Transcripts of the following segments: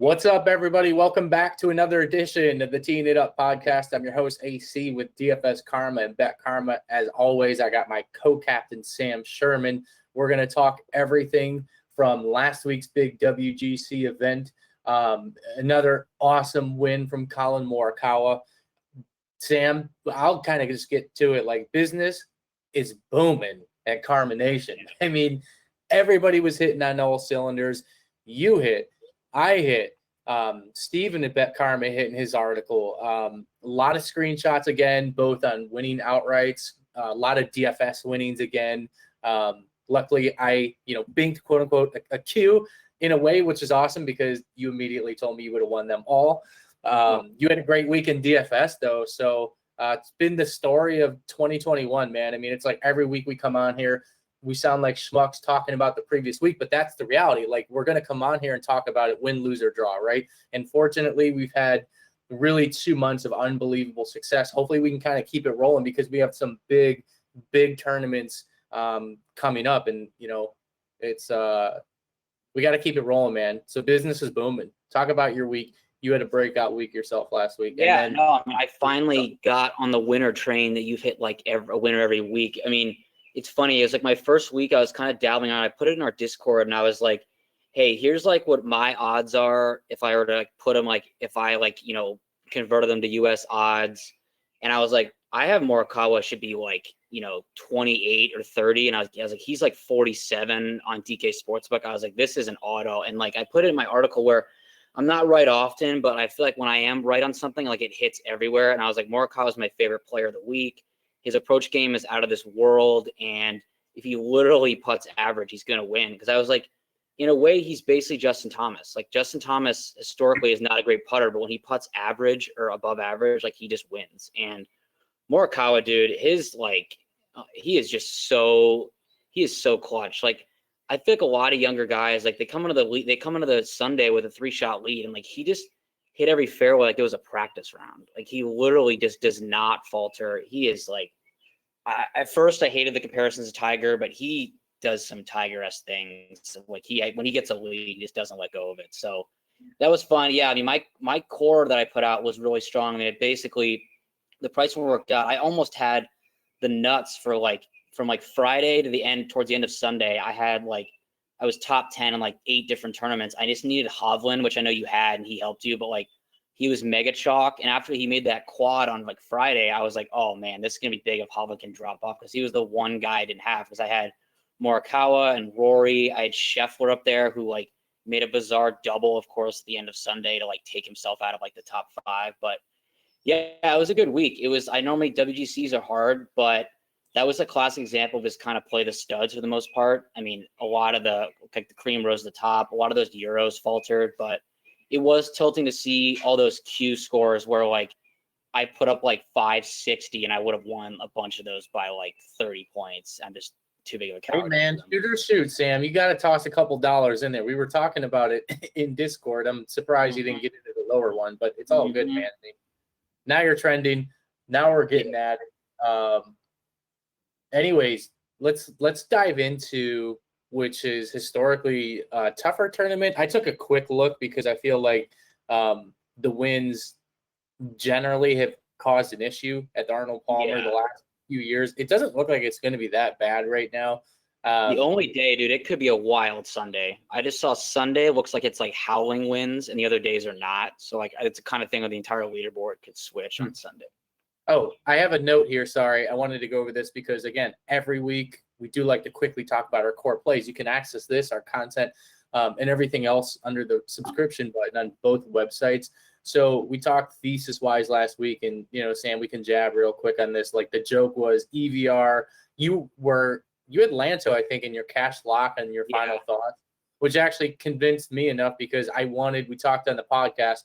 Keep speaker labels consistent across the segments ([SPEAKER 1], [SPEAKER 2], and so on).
[SPEAKER 1] What's up, everybody? Welcome back to another edition of the Teeing It Up podcast. I'm your host, AC, with DFS Karma and Bet Karma. As always, I got my co-captain, Sam Sherman. We're going to talk everything from last week's big WGC event, another awesome win from Colin Morikawa. Sam, I'll kind of just get to it. Like, business is booming at Karma Nation. I mean, everybody was hitting on all cylinders. You hit. I hit. Steven at Bet Karma hit in his article. A lot of screenshots again, both on winning outrights, a lot of DFS winnings again. Luckily, I binked, quote unquote, a Q in a way, which is awesome because you immediately told me you would have won them all. You had a great week in DFS though. So it's been the story of 2021, man. I mean, it's like every week we come on here, we sound like schmucks talking about the previous week, but that's the reality. Like, we're going to come on here and talk about it, win, lose, or draw, right? And fortunately, we've had really 2 months of unbelievable success. Hopefully, we can kind of keep it rolling because we have some big tournaments coming up. And, it's we got to keep it rolling, man. So business is booming. Talk about your week. You had a breakout week yourself last week.
[SPEAKER 2] Yeah, I finally got on the winner train that you've hit like a winner every week. I mean, it's funny. It was like my first week I was kind of dabbling on. I put it in our Discord and I was like, hey, here's like what my odds are if I were to put them, like if I converted them to US odds. And I was like, I have Morikawa should be like, 28 or 30. And I was like, he's like 47 on DK Sportsbook. I was like, this is an auto. And like, I put it in my article where I'm not right often, but I feel like when I am right on something, like it hits everywhere. And I was like, Morikawa is my favorite player of the week. His approach game is out of this world, and if he literally putts average, he's going to win. Because I was like, in a way, he's basically Justin Thomas. Like, Justin Thomas historically is not a great putter, but when he putts average or above average, like, he just wins. And Morikawa, dude, he is so clutch. Like, I feel like a lot of younger guys, like, they come into the Sunday with a 3-shot lead, and like he just hit every fairway like it was a practice round. Like, he literally just does not falter. He is like, at first I hated the comparisons to Tiger, but he does some Tiger-esque things. Like, when he gets a lead, he just doesn't let go of it. So that was fun. Yeah, I mean, my core that I put out was really strong. I mean, the price worked out. I almost had the nuts for from Friday to the end, towards the end of Sunday. I was top 10 in like 8 different tournaments. I just needed Hovland, which I know you had, and he helped you, but like, he was mega chalk. And after he made that quad on like Friday, I was like, oh man, this is going to be big if Hovland can drop off, because he was the one guy I didn't have, because I had Morikawa and Rory. I had Scheffler up there, who like made a bizarre double, of course, at the end of Sunday to like take himself out of like the top 5. But yeah, it was a good week. I normally WGCs are hard, but that was a classic example of his kind of play the studs for the most part. I mean, a lot of the cream rose to the top. A lot of those Euros faltered, but it was tilting to see all those Q scores where like I put up like 560 and I would have won a bunch of those by like 30 points. I'm just too big of a coward.
[SPEAKER 1] Hey man, shoot or shoot, Sam. You got to toss a couple dollars in there. We were talking about it in Discord. I'm surprised you didn't get into the lower one, but it's all good, man. Now you're trending. Now we're getting at it. Anyways, let's dive into, which is historically a tougher tournament. I took a quick look because I feel like the wins generally have caused an issue at the Arnold Palmer the last few years. It doesn't look like it's going to be that bad right now.
[SPEAKER 2] The only day, dude, it could be a wild Sunday. I just saw Sunday looks like it's like howling wins, and the other days are not. So like, it's the kind of thing where the entire leaderboard could switch on Sunday.
[SPEAKER 1] Oh, I have a note here. Sorry. I wanted to go over this because, again, every week we do like to quickly talk about our core plays. You can access this, our content, and everything else under the subscription button on both websites. So we talked thesis-wise last week, and, Sam, we can jab real quick on this. Like, the joke was EVR. You had Lanto, I think, in your cash lock and your final thoughts, which actually convinced me enough because we talked on the podcast,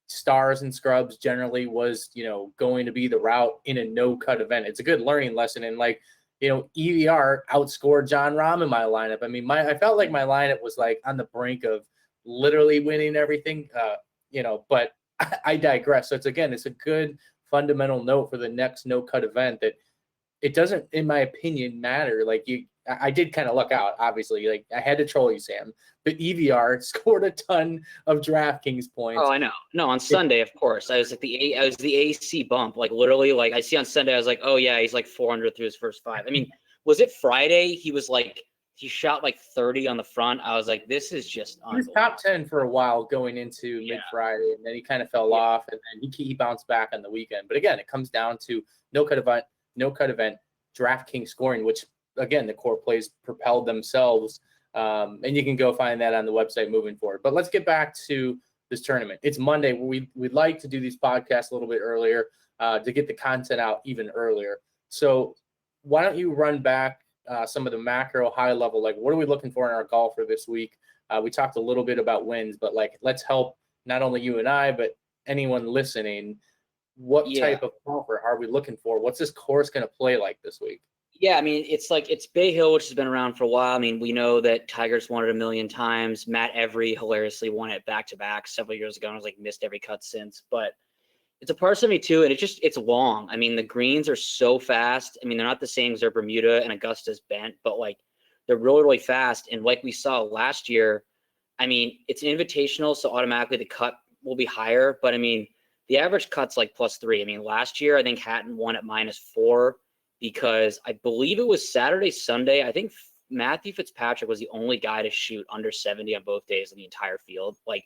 [SPEAKER 1] stars and scrubs generally was, going to be the route in a no-cut event. It's a good learning lesson. And EVR outscored John Rahm in my lineup. I mean, I felt like my lineup was like on the brink of literally winning everything, but I digress. So it's a good fundamental note for the next no-cut event that it doesn't, in my opinion, matter. Like I did kind of luck out, obviously. Like I had to troll you, Sam, but EVR scored a ton of DraftKings points.
[SPEAKER 2] Oh, I know. No, on Sunday, of course. I was like I was the AC bump. Like literally, like I see on Sunday, I was like, oh yeah, he's like 400 through his first 5. I mean, was it Friday? He shot like 30 on the front. I was like, this is just
[SPEAKER 1] he was top 10 for a while going into mid-Friday, and then he kind of fell off, and then he bounced back on the weekend. But again, it comes down to no cut event, DraftKings scoring, which again the core plays propelled themselves, and you can go find that on the website moving forward. But let's get back to this tournament. It's Monday. We'd like to do these podcasts a little bit earlier to get the content out even earlier. So why don't you run back some of the macro high level, like what are we looking for in our golfer this week? We talked a little bit about wins, but like let's help not only you and I, but anyone listening. What type of golfer are we looking for? What's this course going to play like this week?
[SPEAKER 2] Yeah, I mean, it's Bay Hill, which has been around for a while. I mean, we know that Tiger's won it a million times. Matt Every hilariously won it back-to-back several years ago and was like missed every cut since. But it's a par 72, and it's long. I mean, the greens are so fast. I mean, they're not the same as their Bermuda and Augusta's bent, but like they're really, really fast. And like we saw last year, I mean, it's an invitational, so automatically the cut will be higher. But I mean, the average cut's like +3. I mean, last year I think Hatton won at -4 because I believe it was Saturday, Sunday. I think Matthew Fitzpatrick was the only guy to shoot under 70 on both days in the entire field. Like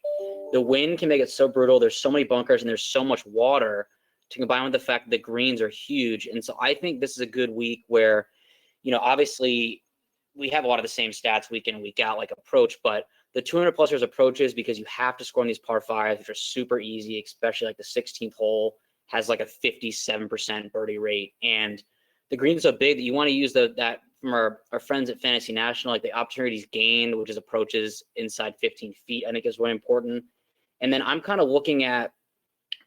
[SPEAKER 2] the wind can make it so brutal. There's so many bunkers and there's so much water to combine with the fact that the greens are huge. And so I think this is a good week where, you know, obviously we have a lot of the same stats week in and week out, like approach, but the 200-plusers approaches because you have to score on these par 5s, which are super easy, especially like the 16th hole has like a 57% birdie rate. And the green's so big that you want to use that from our friends at Fantasy National, like the opportunities gained, which is approaches inside 15 feet, I think is really important. And then I'm kind of looking at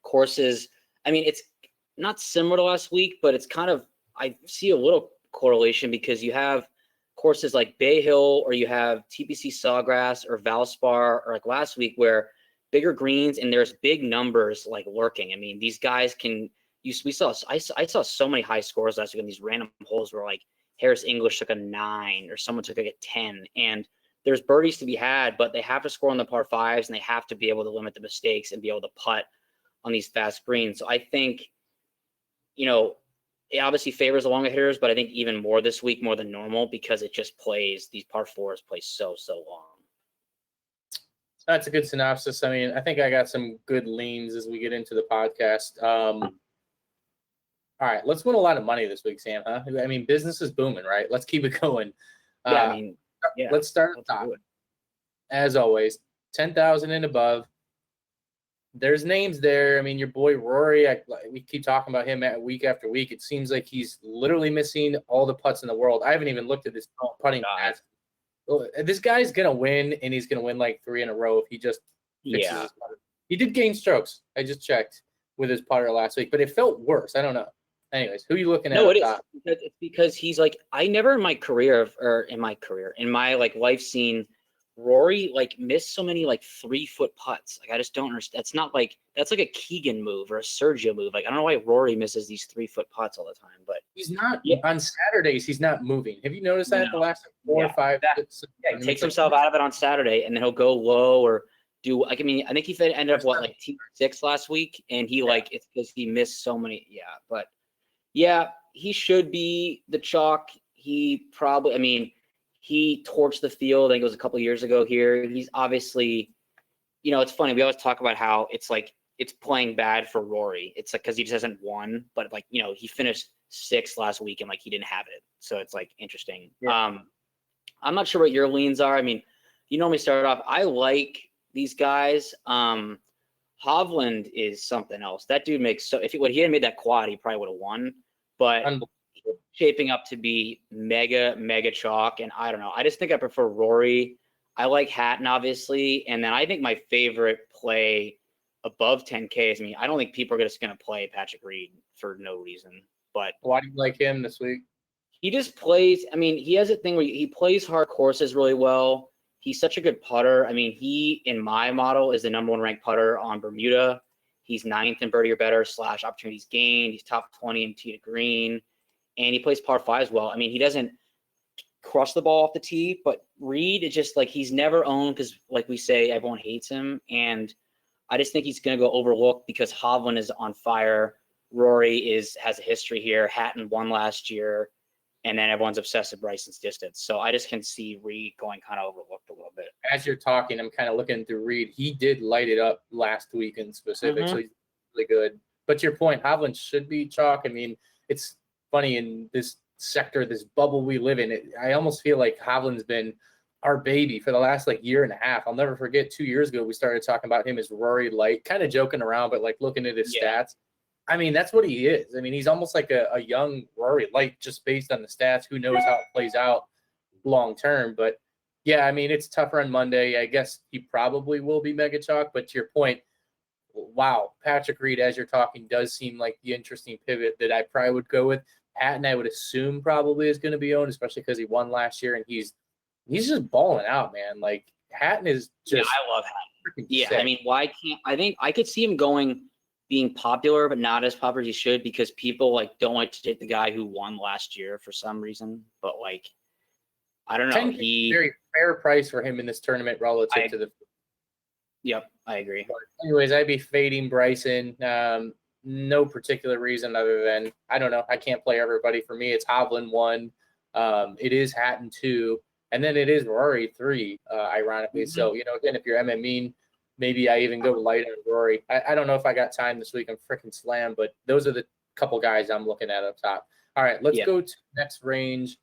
[SPEAKER 2] courses. I mean, it's not similar to last week, but it's kind of, I see a little correlation because you have courses like Bay Hill or you have TPC Sawgrass or Valspar or like last week where bigger greens and there's big numbers like lurking. I mean, these guys can I saw so many high scores last week on these random holes where like Harris English took a 9 or someone took like a 10, and there's birdies to be had, but they have to score on the par 5s and they have to be able to limit the mistakes and be able to putt on these fast greens. So I think, you know, it obviously favors the longer hitters, but I think even more this week, more than normal, because it just plays, these par 4s play so long.
[SPEAKER 1] That's a good synopsis. I mean, I think I got some good leans as we get into the podcast. All right, let's win a lot of money this week, Sam, huh? I mean, business is booming, right? Let's keep it going. Let's start at the top. As always, 10,000 and above. There's names there. I mean, your boy Rory, we keep talking about him week after week. It seems like he's literally missing all the putts in the world. I haven't even looked at this putting stats. This guy's going to win, and he's going to win like 3 in a row if he just fixes his putter. He did gain strokes. I just checked with his putter last week, but it felt worse. I don't know. Anyways, who are you looking at?
[SPEAKER 2] No, it is. It's because he's like, I never in my career in my like life seen Rory like miss so many like 3-foot putts. Like I just don't understand. It's not like that's like a Keegan move or a Sergio move. Like I don't know why Rory misses these 3-foot putts all the time. But
[SPEAKER 1] he's not on Saturdays. He's not moving. Have you noticed that the last 4 or 5?
[SPEAKER 2] He takes himself out of it on Saturday, and then he'll go low or do like I mean I think he ended up like T6 last week, and he like it's because he missed so many. But. Yeah, he should be the chalk. He probably, I mean, he torched the field. I think it was a couple of years ago here. He's obviously, you know, it's funny. We always talk about how it's like, it's playing bad for Rory. It's like, because he just hasn't won, but like, you know, he finished 6th last week and like he didn't have it. So it's like interesting. Yeah. I'm not sure what your leans are. I mean, you normally start off, I like these guys. Hovland is something else. That dude makes when he hadn't made that quad, he probably would have won. But shaping up to be mega chalk, and I don't know. I just think I prefer Rory. I like Hatton, obviously, and then I think my favorite play above 10K is I don't think people are just going to play Patrick Reed for no reason. But
[SPEAKER 1] why do you like him this week?
[SPEAKER 2] He just plays. I mean, he has a thing where he plays hard courses really well. He's such a good putter. I mean, he, in my model, is the #1 ranked putter on Bermuda. He's 9th in birdie or better / opportunities gained. He's top 20 in tee to green. and he plays par fives well. I mean, he doesn't crush the ball off the tee, but Reed is just like he's never owned because, like we say, everyone hates him, and I just think he's going to go overlooked because Hovland is on fire. Rory has a history here. Hatton won last year, and then everyone's obsessed with Bryson's distance. So I just can see Reed going kind of overlooked a little bit.
[SPEAKER 1] As you're talking, I'm kind of looking through Reed. He did light it up last week in specific, so he's really good. But to your point, Hovland should be chalk. I mean, it's funny in this sector, this bubble we live in. I almost feel like Hovland's been our baby for the last like year and a half. I'll never forget 2 years ago, we started talking about him as Rory Light, kind of joking around, but like looking at his stats. I mean, that's what he is. I mean, he's almost like a young Rory Light just based on the stats. Who knows how it plays out long term. But yeah, I mean, it's tougher on Monday. I guess he probably will be mega chalk. But to your point, wow, Patrick Reed, as you're talking, does seem like the interesting pivot that I probably would go with. Hatton, I would assume probably is going to be owned, especially because he won last year and he's just balling out, man. Like Hatton is just.
[SPEAKER 2] I love Hatton. Yeah, sick. I mean, why can't I think I could see him being popular, but not as popular as he should because people like don't like to take the guy who won last year for some reason. But like, I don't know.
[SPEAKER 1] Very fair price for him in this tournament relative to the.
[SPEAKER 2] Yep, I agree.
[SPEAKER 1] But anyways, I'd be fading Bryson. No particular reason other than I don't know. I can't play everybody. For me, it's Hovland 1. It is Hatton 2. And then it is Rory 3, ironically. So, again, if you're MMing, maybe I even go light on Rory. I don't know if I got time this week. I'm freaking slammed, but those are the couple guys I'm looking at up top. All right, let's go to next range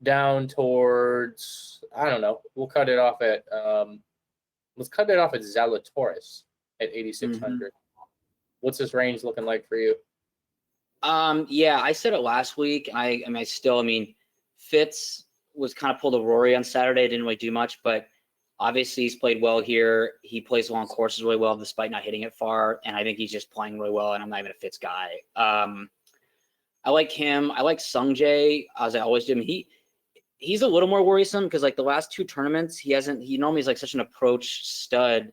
[SPEAKER 1] down towards, I don't know. We'll cut it off at Zalatoris at 8,600. What's this range looking like for you?
[SPEAKER 2] Yeah, I said it last week. I mean, Fitz was kind of pulled a Rory on Saturday. Didn't really do much, but obviously he's played well here. He plays long courses really well despite not hitting it far, and I think he's just playing really well, and I'm not even a Fitz guy. I like him. I like Sungjae, as I always do. I mean, he's a little more worrisome because like the last 2 tournaments, he normally is like such an approach stud,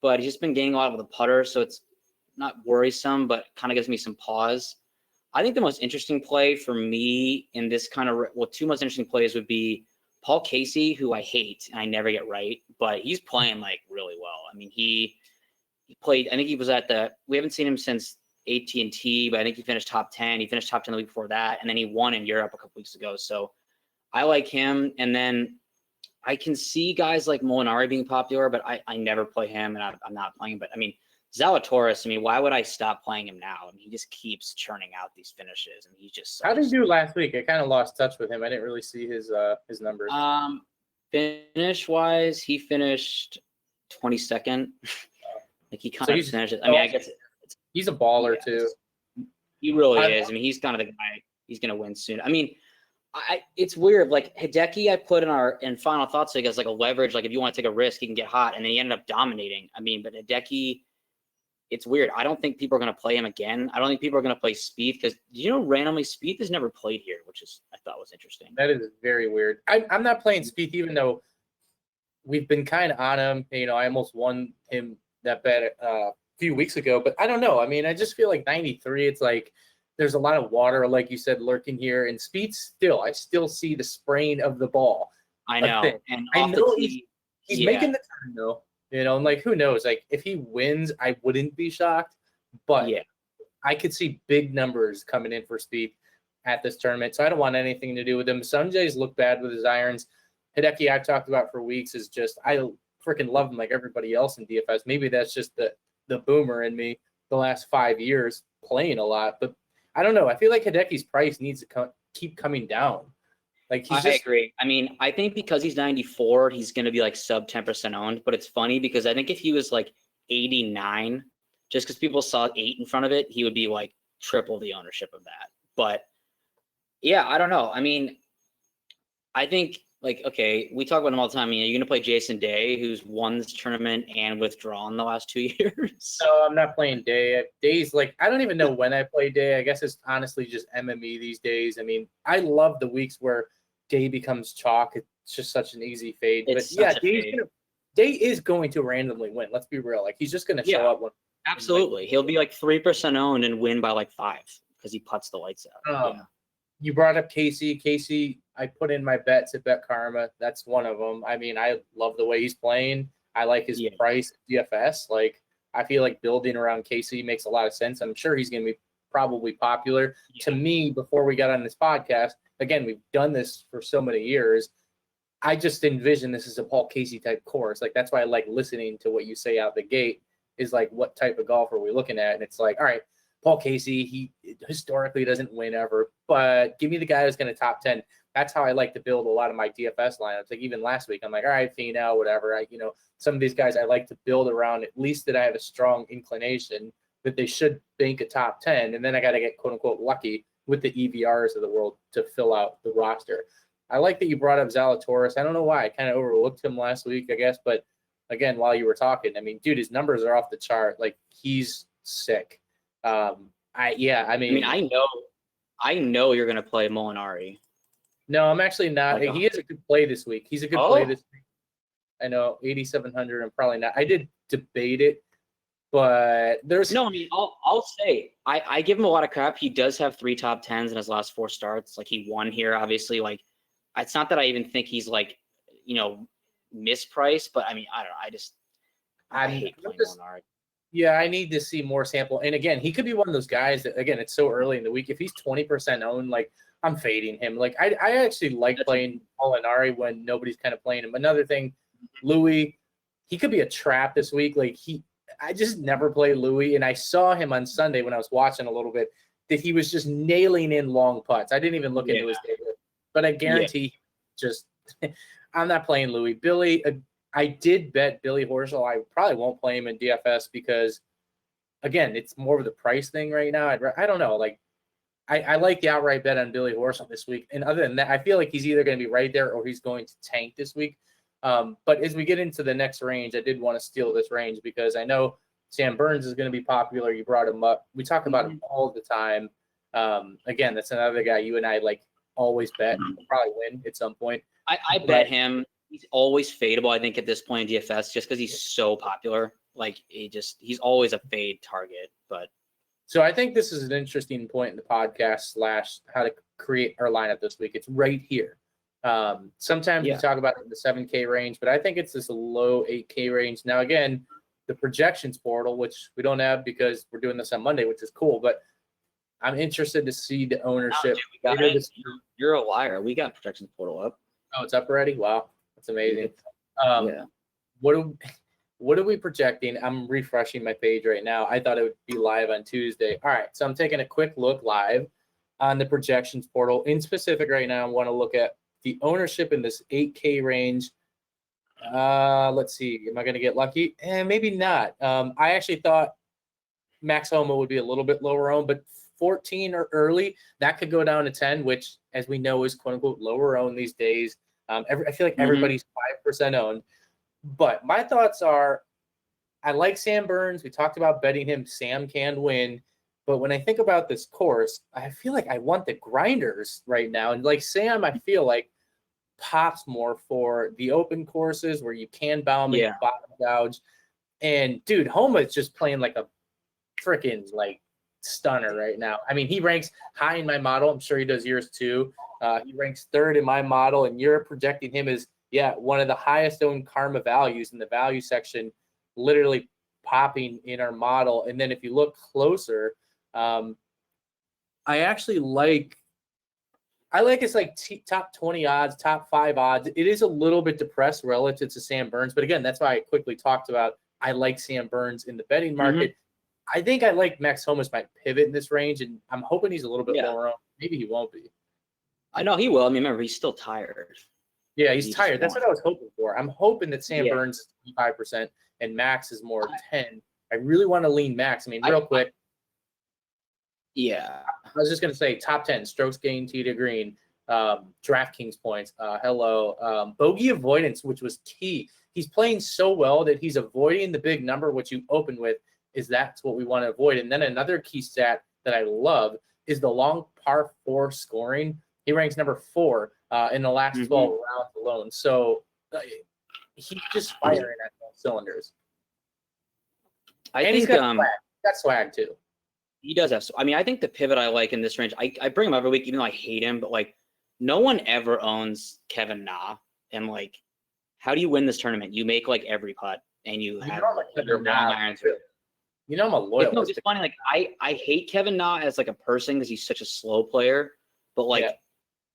[SPEAKER 2] but he's just been gaining a lot with the putter, so it's not worrisome, but kind of gives me some pause. I think the most interesting play for me in this kind of – 2 most interesting plays would be Paul Casey, who I hate and I never get right, but he's playing like really well. I mean, he played – I think he was at we haven't seen him since AT&T, but I think he finished top 10. He finished top 10 the week before that, and then he won in Europe a couple weeks ago. So I like him. And then I can see guys like Molinari being popular, but I never play him, and I'm not playing him. But, I mean – Zalatoris, I mean, why would I stop playing him now? I mean, he just keeps churning out these finishes, and he's just.
[SPEAKER 1] How did he do last week? I kind of lost touch with him. I didn't really see his numbers.
[SPEAKER 2] Finish wise, he finished 22nd. Like he kind of finished it. I mean, I guess
[SPEAKER 1] he's a baller too.
[SPEAKER 2] He really is. I mean, he's kind of the guy. He's gonna win soon. I mean, it's weird. Like Hideki, I put in final thoughts like as like a leverage. Like if you want to take a risk, he can get hot, and then he ended up dominating. I mean, but Hideki. It's weird. I don't think people are going to play him again. I don't think people are going to play Spieth because, randomly Spieth has never played here, which I thought was interesting.
[SPEAKER 1] That is very weird. I'm not playing Spieth even though we've been kind of on him. I almost won him that bet a few weeks ago, but I don't know. I mean, I just feel like 93, it's like there's a lot of water, like you said, lurking here. And Spieth I still see the spraying of the ball.
[SPEAKER 2] I know. And
[SPEAKER 1] I know he's making the turn though. And like, who knows? Like, if he wins, I wouldn't be shocked. But I could see big numbers coming in for Spieth at this tournament. So I don't want anything to do with him. Sungjae's look bad with his irons. Hideki, I've talked about for weeks, is just I freaking love him like everybody else in DFS. Maybe that's just the boomer in me the last 5 years playing a lot. But I don't know. I feel like Hideki's price needs to keep coming down. Like I
[SPEAKER 2] agree. I mean, I think because he's 94, he's going to be like sub 10% owned. But it's funny because I think if he was like 89, just because people saw 8 in front of it, he would be like triple the ownership of that. But yeah, I don't know. I mean, I think like, okay, we talk about him all the time. I mean, are you going to play Jason Day, who's won this tournament and withdrawn the last 2 years?
[SPEAKER 1] No, I'm not playing Day. Day's like, I don't even know when I play Day. I guess it's honestly just MME these days. I mean, I love the weeks where Day becomes chalk. It's just such an easy fade. But yeah, Day is going to randomly win. Let's be real. Like he's just going to show up.
[SPEAKER 2] Absolutely. He'll be like 3% owned and win by like 5 because he puts the lights out.
[SPEAKER 1] You brought up Casey. Casey, I put in my bets at Bet Karma. That's one of them. I mean, I love the way he's playing. I like his price at DFS. Like, I feel like building around Casey makes a lot of sense. I'm sure he's going to be probably popular. To me, before we got on this podcast, again, we've done this for so many years. I just envision this as a Paul Casey type course. Like, that's why I like listening to what you say out the gate is like, what type of golf are we looking at? And it's like, all right, Paul Casey, he historically doesn't win ever, but give me the guy who's going to top 10. That's how I like to build a lot of my DFS lineups. Like even last week, I'm like, all right, Finau, whatever. Some of these guys I like to build around, at least that I have a strong inclination that they should bank a top 10. And then I got to get quote unquote lucky with the EVRs of the world to fill out the roster. I like that you brought up Zalatoris. I don't know why I kind of overlooked him last week, I guess. But again, while you were talking, I mean, dude, his numbers are off the chart. Like, he's sick. I
[SPEAKER 2] know you're going to play Molinari.
[SPEAKER 1] No, I'm actually not.
[SPEAKER 2] Like,
[SPEAKER 1] he is a good play this week. He's a good play this week. I know, 8,700. I'm probably not. I did debate it, but there's
[SPEAKER 2] no. I mean, I'll say I give him a lot of crap. He does have 3 top 10s in his last 4 starts. Like, he won here, obviously. Like, it's not that I even think he's like, mispriced, but I mean, I don't know. I hate playing Molinari.
[SPEAKER 1] Yeah, I need to see more sample. And again, he could be one of those guys that, again, it's so early in the week. If he's 20% owned, like, I'm fading him. Like, I actually like playing Molinari when nobody's kind of playing him. Another thing, Louis, he could be a trap this week. Like, I just never play Louis. And I saw him on Sunday when I was watching a little bit that he was just nailing in long putts. I didn't even look into his data. But I guarantee I'm not playing Louis. Billy, I did bet Billy Horschel. I probably won't play him in DFS because, again, it's more of the price thing right now. I don't know. Like, I like the outright bet on Billy Horschel this week. And other than that, I feel like he's either going to be right there or he's going to tank this week. But as we get into the next range, I did want to steal this range because I know Sam Burns is going to be popular. You brought him up. We talk about him all the time. Again, that's another guy you and I like always bet. He'll probably win at some point.
[SPEAKER 2] I bet him. He's always fadeable, I think, at this point in DFS, just because he's so popular. Like, he's always a fade target. But
[SPEAKER 1] so I think this is an interesting point in the podcast / how to create our lineup this week. It's right here. Sometimes we talk about it in the 7K range, but I think it's this low 8K range. Now, again, the projections portal, which we don't have because we're doing this on Monday, which is cool, but I'm interested to see the ownership.
[SPEAKER 2] No, dude, you're a liar. We got projections portal up.
[SPEAKER 1] Oh, it's up already? Wow. That's amazing. What are we projecting? I'm refreshing my page right now. I thought it would be live on Tuesday. All right, so I'm taking a quick look live on the projections portal. In specific right now, I want to look at the ownership in this 8K range. Let's see. Am I going to get lucky? Maybe not. I actually thought Max Homa would be a little bit lower owned, but 14 or early, that could go down to 10, which, as we know, is quote-unquote lower owned these days. I feel like everybody's 5% owned. But my thoughts are, I like Sam Burns. We talked about betting him. Sam can win. But when I think about this course, I feel like I want the grinders right now. And like Sam, I feel like pops more for the open courses where you can bound and bottom gouge. And, dude, Homa is just playing like a freaking, like, stunner right now. I mean, he ranks high in my model. I'm sure he does yours too. He ranks 3rd in my model, and you're projecting him as one of the highest owned Karma values in the value section, literally popping in our model. And then if you look closer, I actually like it's like top 20 odds, top 5 odds. It is a little bit depressed relative to Sam Burns, but again, that's why I quickly talked about I like Sam Burns in the betting market. I think I like Max Homa's might pivot in this range, and I'm hoping he's a little bit lower on. Maybe he won't be.
[SPEAKER 2] I know he will. I mean, remember, he's still tired.
[SPEAKER 1] Yeah, he's tired. That's what I was hoping for. I'm hoping that Sam Burns is 5% and Max is more 10. I really want to lean Max. I mean, real quick.
[SPEAKER 2] Yeah.
[SPEAKER 1] I was just going to say top 10, strokes gained, tee to green, DraftKings points, bogey avoidance, which was key. He's playing so well that he's avoiding the big number, which you open with, that's what we want to avoid. And then another key stat that I love is the long par 4 scoring. He ranks number 4 in the last 12 rounds alone. So he's just firing at all cylinders.
[SPEAKER 2] I think
[SPEAKER 1] he's got swag too.
[SPEAKER 2] He does have. I mean, I think the pivot I like in this range. I bring him every week, even though I hate him. But like, no one ever owns Kevin Na, and like, how do you win this tournament? You make like every putt, and you have your long irons.
[SPEAKER 1] You know I'm a loyalist.
[SPEAKER 2] No, it's funny. Like I hate Kevin Na as like a person because he's such a slow player. But like,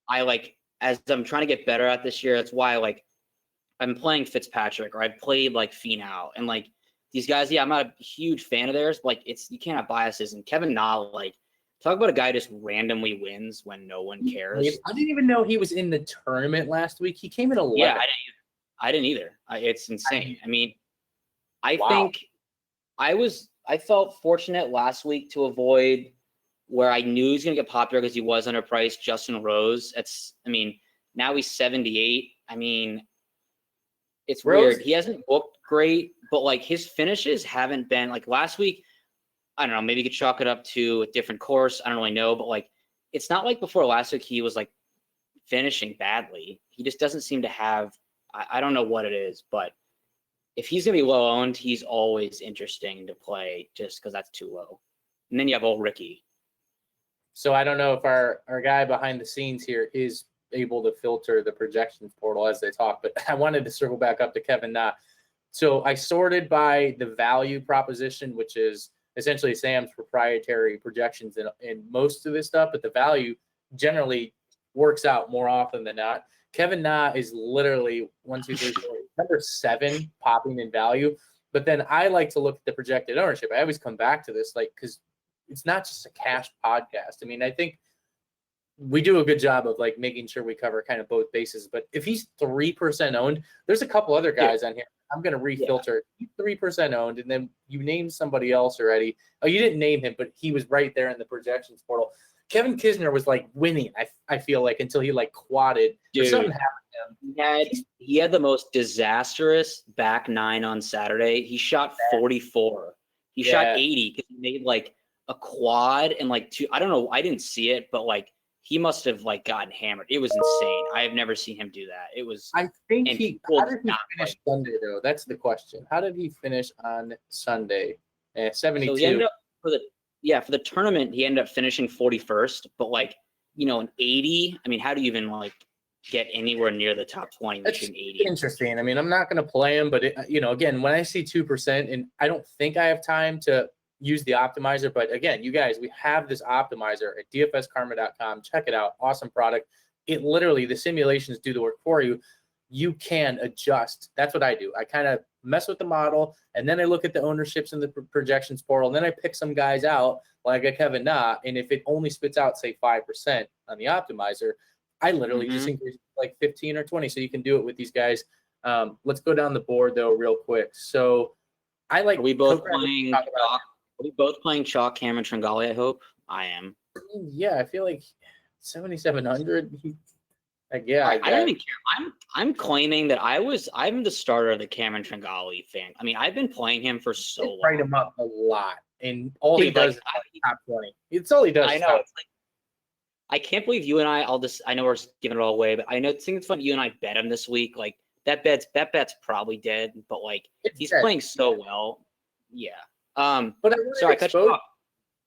[SPEAKER 2] I like as I'm trying to get better at this year. That's why like I'm playing Fitzpatrick or I've played like Finau and like these guys. Yeah, I'm not a huge fan of theirs. But, like you can't have biases. And Kevin Na, like talk about a guy who just randomly wins when no one cares.
[SPEAKER 1] I didn't even know he was in the tournament last week. He came in 11th.
[SPEAKER 2] Yeah, I didn't either. It's insane. I mean, I think I felt fortunate last week to avoid where I knew he was going to get popular because he was underpriced. Justin Rose. Now he's 78. I mean, it's weird. He hasn't booked great, but like his finishes haven't been like last week. I don't know. Maybe you could chalk it up to a different course. I don't really know, but like it's not like before last week he was like finishing badly. He just doesn't seem to have. I don't know what it is, but if he's going to be low owned, he's always interesting to play just because that's too low. And then you have old Ricky.
[SPEAKER 1] So I don't know if our guy behind the scenes here is able to filter the projections portal as they talk, but I wanted to circle back up to Kevin Na. So I sorted by the value proposition, which is essentially Sam's proprietary projections in most of this stuff, but the value generally works out more often than not. Kevin Na is literally 1, 2, 3, 4, number 7 popping in value. But then I like to look at the projected ownership. I always come back to this, like, because it's not just a cash podcast. I mean, I think we do a good job of like making sure we cover kind of both bases. But if he's 3% owned, there's a couple other guys on here. I'm going to refilter 3% owned. And then you named somebody else already. Oh, you didn't name him, but he was right there in the projections portal. Kevin Kisner was like winning, I feel like, until he like quadded.
[SPEAKER 2] Dude,
[SPEAKER 1] something happened to him.
[SPEAKER 2] He had the most disastrous back 9 on Saturday. He shot 44. He shot 80 because he made like a quad and like 2. I don't know. I didn't see it, but like he must have like gotten hammered. It was insane. I have never seen him do that. It was.
[SPEAKER 1] I think how did he finish Sunday though? That's the question. How did he finish on Sunday? 72.
[SPEAKER 2] So he ended up for the tournament, he ended up finishing 41st, but like, an 80, I mean, how do you even like get anywhere near the top 20 with an 80?
[SPEAKER 1] Interesting. I mean, I'm not going to play him, but again, when I see 2%, and I don't think I have time to use the optimizer, but again, you guys, we have this optimizer at dfskarma.com. Check it out. Awesome product. It literally, the simulations do the work for you. You can adjust. That's what I do. I kind of mess with the model, and then I look at the ownerships in the projections portal, and then I pick some guys out like a Kevin Na, and if it only spits out, say, 5% on the optimizer, I literally just increase like 15 or 20, so you can do it with these guys. Let's go down the board, though, real quick. So I like –
[SPEAKER 2] Are we both playing chalk? Are we both playing chalk Cameron Tringali, I hope? I am.
[SPEAKER 1] Yeah, I feel like 7,700 – I
[SPEAKER 2] don't even care. I'm claiming that I'm the starter of the Cameron Tringali fan. I mean, I've been playing him for so long.
[SPEAKER 1] Write him up a lot, and all he does is top 20. It's all he does.
[SPEAKER 2] I know. It's like I can't believe you and I know we're giving it all away, but I think it's fun. You and I bet him this week. Like that bet's probably dead, but like he's playing so well. Yeah.
[SPEAKER 1] But
[SPEAKER 2] sorry, I cut you off.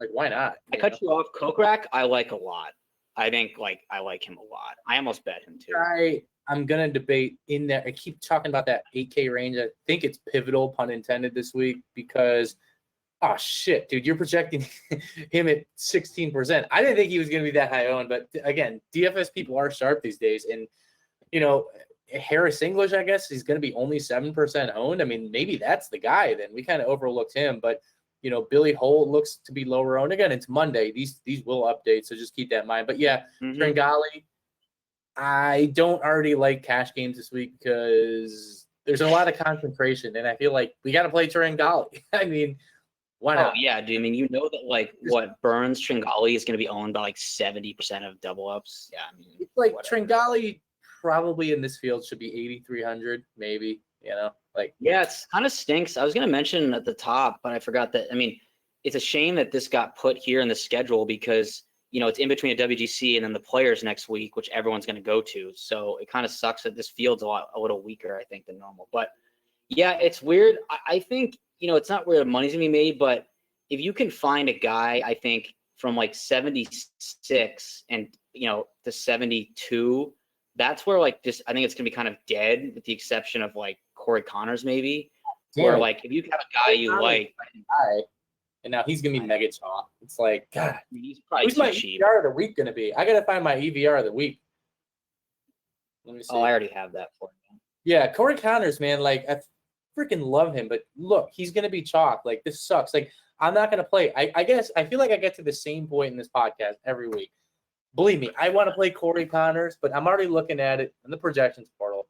[SPEAKER 1] Like, why not?
[SPEAKER 2] I cut you off. Kokrak, I like a lot. I think I like him a lot. I almost bet him too.
[SPEAKER 1] I'm gonna debate in there. I keep talking about that 8K range. I think it's pivotal, pun intended, this week because oh shit, dude, you're projecting him at 16%. I didn't think he was gonna be that high owned, but again, DFS people are sharp these days, and Harris English, I guess he's gonna be only 7% owned. I mean, maybe that's the guy. Then we kind of overlooked him, but. Billy Holt looks to be lower owned. Again, it's Monday. These will update, so just keep that in mind. But yeah, Tringali, I don't already like cash games this week because there's a lot of concentration, and I feel like we got to play Tringali. I mean, why not?
[SPEAKER 2] Oh yeah, dude. I mean, that like what Burns Tringali is going to be owned by like 70% of double ups. Yeah, I mean,
[SPEAKER 1] it's like Tringali probably in this field should be 8,300, maybe.
[SPEAKER 2] Yeah, it's kind of stinks. I was going to mention at the top, but I forgot that. I mean, it's a shame that this got put here in the schedule because, it's in between a WGC and then the Players next week, which everyone's going to go to. So it kind of sucks that this field's a little weaker, I think, than normal. But yeah, it's weird. I think, it's not where the money's going to be made, but if you can find a guy, I think from like 76 and to 72, that's where like just I think it's gonna be kind of dead, with the exception of like Corey Connors maybe. Where like if you have a guy you like,
[SPEAKER 1] and now he's gonna be mega chalk. It's like, God,
[SPEAKER 2] he's probably
[SPEAKER 1] who's
[SPEAKER 2] too
[SPEAKER 1] my
[SPEAKER 2] cheap.
[SPEAKER 1] EVR of the week gonna be? I gotta find my EVR of the week. Let me see.
[SPEAKER 2] Oh, I already have that for you.
[SPEAKER 1] Yeah, Corey Connors, man, like I freaking love him, but look, he's gonna be chalk. Like this sucks. Like I'm not gonna play. I guess I feel like I get to the same point in this podcast every week. Believe me, I want to play Corey Connors, but I'm already looking at it in the projections portal.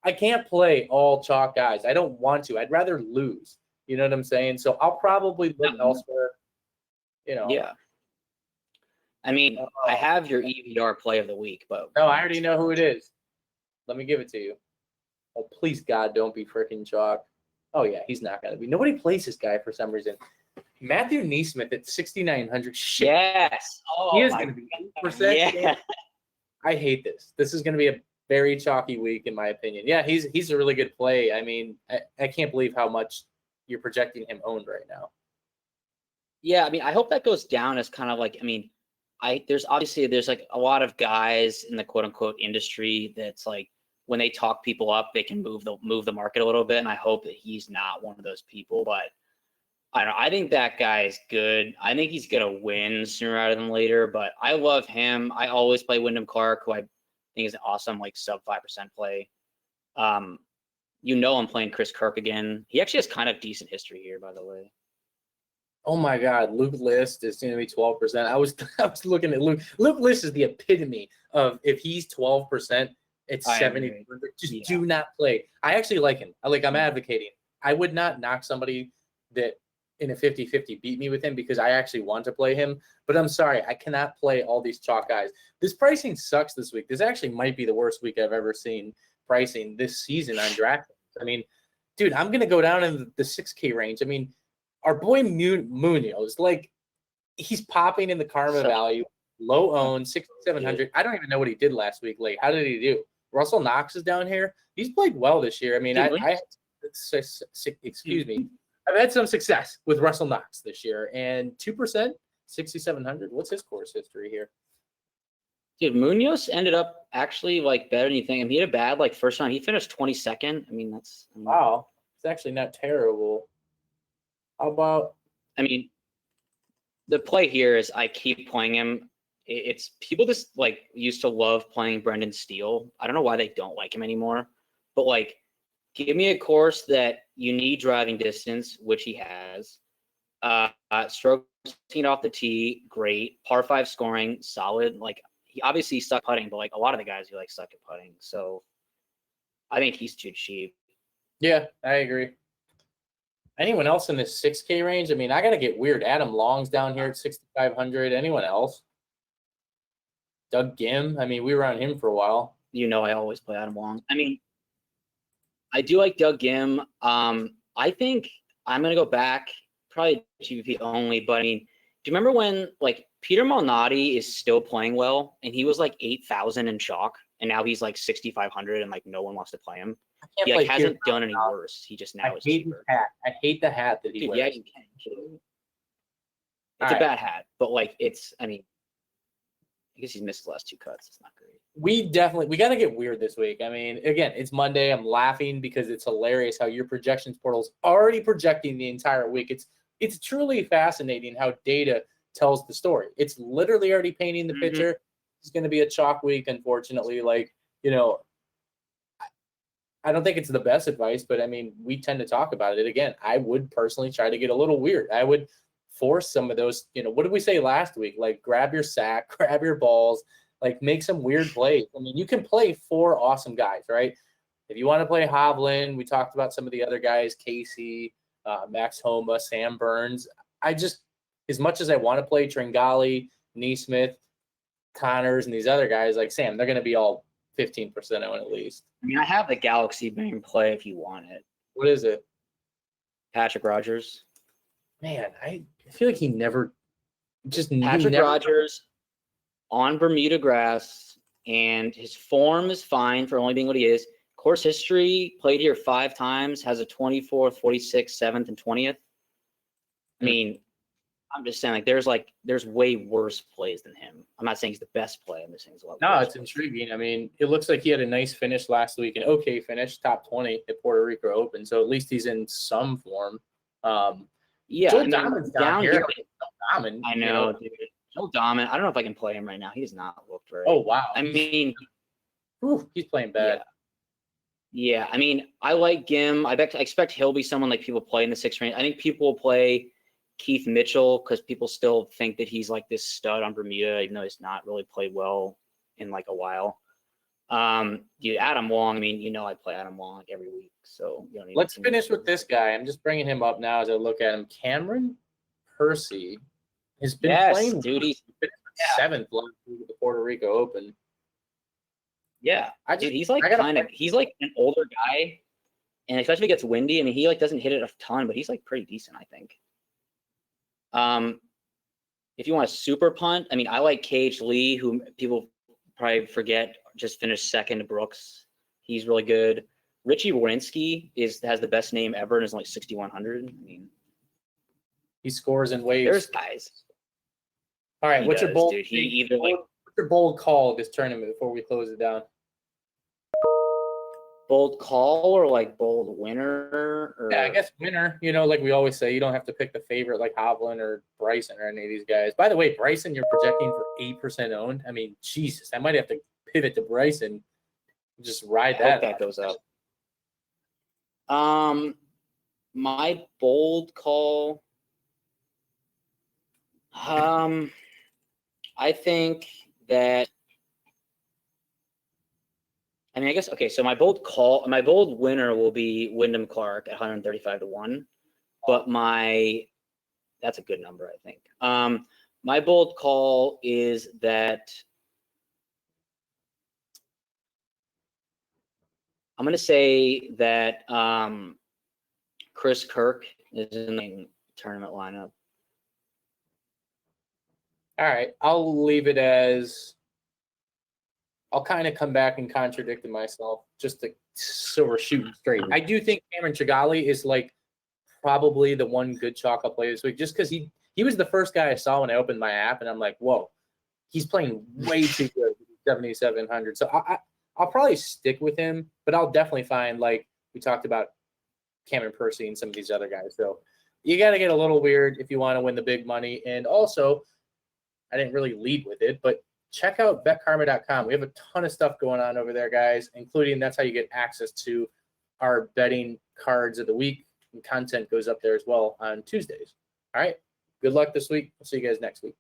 [SPEAKER 1] I can't play all chalk guys. I don't want to. I'd rather lose. You know what I'm saying? So I'll probably look elsewhere.
[SPEAKER 2] Yeah. I mean, I have your EVR play of the week, but
[SPEAKER 1] no, I already know who it is. Let me give it to you. Oh, please, God, don't be freaking chalk. Oh, yeah, he's not going to be. Nobody plays this guy for some reason. Matthew Neesmith at 6,900. Shit.
[SPEAKER 2] Yes. Oh,
[SPEAKER 1] he is going to be 8%.
[SPEAKER 2] Yeah.
[SPEAKER 1] I hate this. This is going to be a very chalky week, in my opinion. Yeah, he's a really good play. I mean, I can't believe how much you're projecting him owned right now.
[SPEAKER 2] Yeah, I mean, I hope that goes down as kind of like, I mean, there's like a lot of guys in the quote unquote industry that's like, when they talk people up, they can move the market a little bit. And I hope that he's not one of those people, but I don't know. I think that guy is good. I think he's going to win sooner rather than later, but I love him. I always play Wyndham Clark, who I think is an awesome, like sub 5% play. I'm playing Chris Kirk again. He actually has kind of decent history here, by the way.
[SPEAKER 1] Oh my God, Luke List is going to be 12%. I was looking at Luke. Luke List is the epitome of if he's 12%, it's 70. Just do not play. I actually like him. I'm advocating. I would not knock somebody that in a 50-50 beat me with him because I actually want to play him. But I'm sorry, I cannot play all these chalk guys. This pricing sucks this week. This actually might be the worst week I've ever seen pricing this season on DraftKings. I mean, dude, I'm going to go down in the 6K range. I mean, our boy Munoz, like, he's popping in the karma value, low owned, 6,700. I don't even know what he did last week. Like, how did he do? Russell Knox is down here. He's played well this year. I mean, excuse me. I've had some success with Russell Knox this year. And 2%, 6,700. What's his course history here?
[SPEAKER 2] Dude, Munoz ended up actually like better than you think. I mean, he had a bad like first round. He finished 22nd. I mean,
[SPEAKER 1] wow. It's actually not terrible. How about?
[SPEAKER 2] I mean, the play here is I keep playing him. It's people just like used to love playing Brendan Steele. I don't know why they don't like him anymore, but like, give me a course that you need driving distance, which he has. Stroke off the tee, great. Par 5 scoring, solid. Like, he obviously suck putting, but like a lot of the guys who like suck at putting. So I think he's too cheap.
[SPEAKER 1] Yeah, I agree. Anyone else in this 6K range? I mean, I got to get weird. Adam Long's down here at 6,500. Anyone else? Doug Gim. I mean, we were on him for a while.
[SPEAKER 2] I always play Adam Long. I mean, I do like Doug Gim. I think I'm going to go back, probably GVP only, but I mean, do you remember when like Peter Malnati is still playing well and he was like 8,000 in chalk and now he's like 6,500 and like no one wants to play him? He like hasn't done any worse. He just now is cheaper.
[SPEAKER 1] I hate the hat that he wears.
[SPEAKER 2] Yeah, you can. It's a bad hat, but like I guess he's missed the last 2 cuts. It's not great.
[SPEAKER 1] We got to get weird this week. I mean, again, it's Monday. I'm laughing because it's hilarious how your projections portal's already projecting the entire week. It's truly fascinating how data tells the story. It's literally already painting the picture. It's going to be a chalk week, unfortunately. Like, I don't think it's the best advice, but I mean, we tend to talk about it. Again, I would personally try to get a little weird. I would force some of those, what did we say last week? Like, grab your sack, grab your balls, like make some weird plays. I mean, you can play 4 awesome guys, right? If you want to play Hovland, we talked about some of the other guys, Casey, Max Homa, Sam Burns. As much as I want to play Tringali, Neesmith, Connors, and these other guys, like Sam, they're going to be all 15% on at least.
[SPEAKER 2] I mean, I have the Galaxy main play if you want it.
[SPEAKER 1] What is it?
[SPEAKER 2] Patrick Rogers.
[SPEAKER 1] Man, I feel like he never just
[SPEAKER 2] Rogers on Bermuda grass, and his form is fine for only being what he is. Course history, played here 5 times, has a 24th, 46th, 7th, and 20th. I mean, I'm just saying, there's way worse plays than him. I'm not saying he's the best play. I'm just saying he's a lot.
[SPEAKER 1] No, it's intriguing. I mean, it looks like he had a nice finish last week, an okay finish, top 20 at Puerto Rico Open. So at least he's in some form.
[SPEAKER 2] Yeah,
[SPEAKER 1] Joe Damon's down here. Damon,
[SPEAKER 2] I know, dude. Joe Damon. I don't know if I can play him right now. He does not look very.
[SPEAKER 1] Oh wow.
[SPEAKER 2] I mean,
[SPEAKER 1] he's playing bad.
[SPEAKER 2] Yeah. I mean, I like Gim. I expect he'll be someone like people play in the 6th range. I think people will play Keith Mitchell because people still think that he's like this stud on Bermuda, even though he's not really played well in like a while. Dude, Adam Wong. I mean, I play Adam Wong like every week, so you don't need.
[SPEAKER 1] Let's finish with this guy. I'm just bringing him up now as I look at him. Cameron Percy has been playing.
[SPEAKER 2] Dude, he's
[SPEAKER 1] been 7th last week at the Puerto Rico Open.
[SPEAKER 2] Yeah, he's like he's like an older guy, and especially if it gets windy. I mean, he like doesn't hit it a ton, but he's like pretty decent, I think. If you want a super punt, I mean, I like Cage Lee, who people probably forget just finished 2nd to Brooks. He's really good. Richie Warinsky has the best name ever and is like 6,100. I mean,
[SPEAKER 1] he scores in waves.
[SPEAKER 2] There's guys.
[SPEAKER 1] All right, what's your bold?
[SPEAKER 2] Dude,
[SPEAKER 1] what's your bold call of this tournament before we close it down?
[SPEAKER 2] Bold call or like bold winner? Or...
[SPEAKER 1] Yeah, I guess winner. Like we always say, you don't have to pick the favorite like Hovland or Bryson or any of these guys. By the way, Bryson, you're projecting for 8% owned. I mean, Jesus, I might have to pivot to Bryson. Just ride that.
[SPEAKER 2] That goes up. My bold call. I think that. I mean, I guess okay. So my bold winner will be Wyndham Clark at 135-1, but that's a good number, I think. My bold call is that I'm going to say that Chris Kirk is in the tournament lineup.
[SPEAKER 1] All right, I'll leave it as. I'll kind of come back and contradict myself so we're shooting straight. I do think Cameron Chigali is like probably the one good chalk I'll play this week just because he was the first guy I saw when I opened my app and I'm like, whoa, he's playing way too good, 7,700. So I'll probably stick with him, but I'll definitely find like we talked about Cameron Percy and some of these other guys. So you got to get a little weird if you want to win the big money. And also, I didn't really lead with it, but check out betkarma.com. We have a ton of stuff going on over there, guys, including that's how you get access to our betting cards of the week, and content goes up there as well on Tuesdays. All right. Good luck this week. We'll see you guys next week.